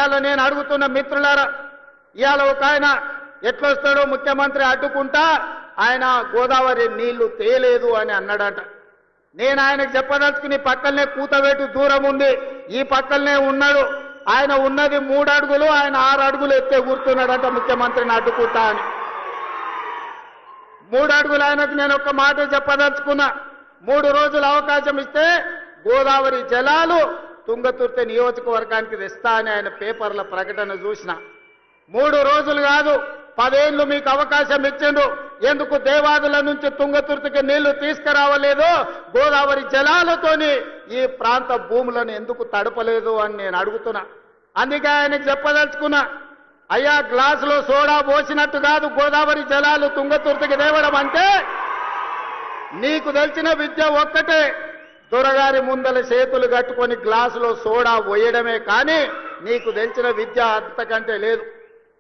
ఇవాళ నేను అడుగుతున్న మిత్రులారా, ఇవాళ ఒక ఆయన ఎట్లొస్తాడో ముఖ్యమంత్రి అడ్డుకుంటా ఆయన గోదావరి నీళ్లు తేలేదు అని అన్నాడట. నేను ఆయనకు చెప్పదలుచుకుని పక్కనే కూతవేటు దూరం ఉంది, ఈ పక్కనే ఉన్నాడు. ఆయన ఉన్నది 3 అడుగులు, ఆయన 6 అడుగులు ఎత్తే కూర్చున్నాడంట ముఖ్యమంత్రిని అడ్డుకుంటా అని. 3 అడుగులు ఆయనకు నేను ఒక మాట చెప్పదలుచుకున్నా. 3 రోజులు అవకాశం ఇస్తే గోదావరి జలాలు తుంగతుర్తి నియోజకవర్గానికి తెస్తా అని ఆయన పేపర్ల ప్రకటన చూసిన. 3 రోజులు కాదు, 10 ఏళ్ళు మీకు అవకాశం ఇచ్చిండు. ఎందుకు దేవాదుల నుంచి తుంగతుర్తికి నీళ్లు తీసుకురావలేదు? గోదావరి జలాలతోని ఈ ప్రాంత భూములను ఎందుకు తడపలేదు అని నేను అడుగుతున్నా. అందుకే ఆయనకు చెప్పదలుచుకున్నా, అయ్యా గ్లాసులో సోడా పోసినట్టు కాదు గోదావరి జలాలు తుంగతుర్తికి తేవడం అంటే. నీకు తెలిసిన విద్య ఒక్కటే, దొరగారి ముందల చేతులు కట్టుకొని గ్లాసులో సోడా పోయడమే, కానీ నీకు తెలిసిన విద్య అంతకంటే లేదు.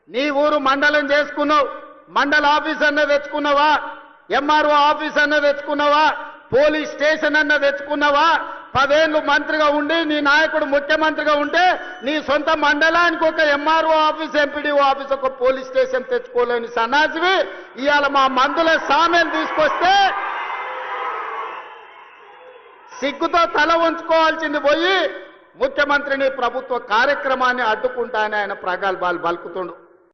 నీ ఊరు మండలం చేసుకున్నావు, మండల ఆఫీస్ అన్న తెచ్చుకున్నావా? ఎంఆర్ఓ ఆఫీస్ అన్న తెచ్చుకున్నావా? పోలీస్ స్టేషన్ అన్న తెచ్చుకున్నావా? 10 ఏళ్ళు మంత్రిగా ఉండి నీ నాయకుడు ముఖ్యమంత్రిగా ఉంటే నీ సొంత మండలానికి ఒక ఎంఆర్ఓ ఆఫీస్, ఎంపీడీఓ ఆఫీస్, ఒక పోలీస్ స్టేషన్ తెచ్చుకోలేని సన్నాసివి ఇవాళ మా మందుల సామెలు తీసుకొస్తే సిగ్గుతో తల ఉంచుకోవాల్సింది పోయి ముఖ్యమంత్రిని ప్రభుత్వ కార్యక్రమాన్ని అడ్డుకుంటానని ఆయన ప్రగల్భాలు పలుకుతుండు.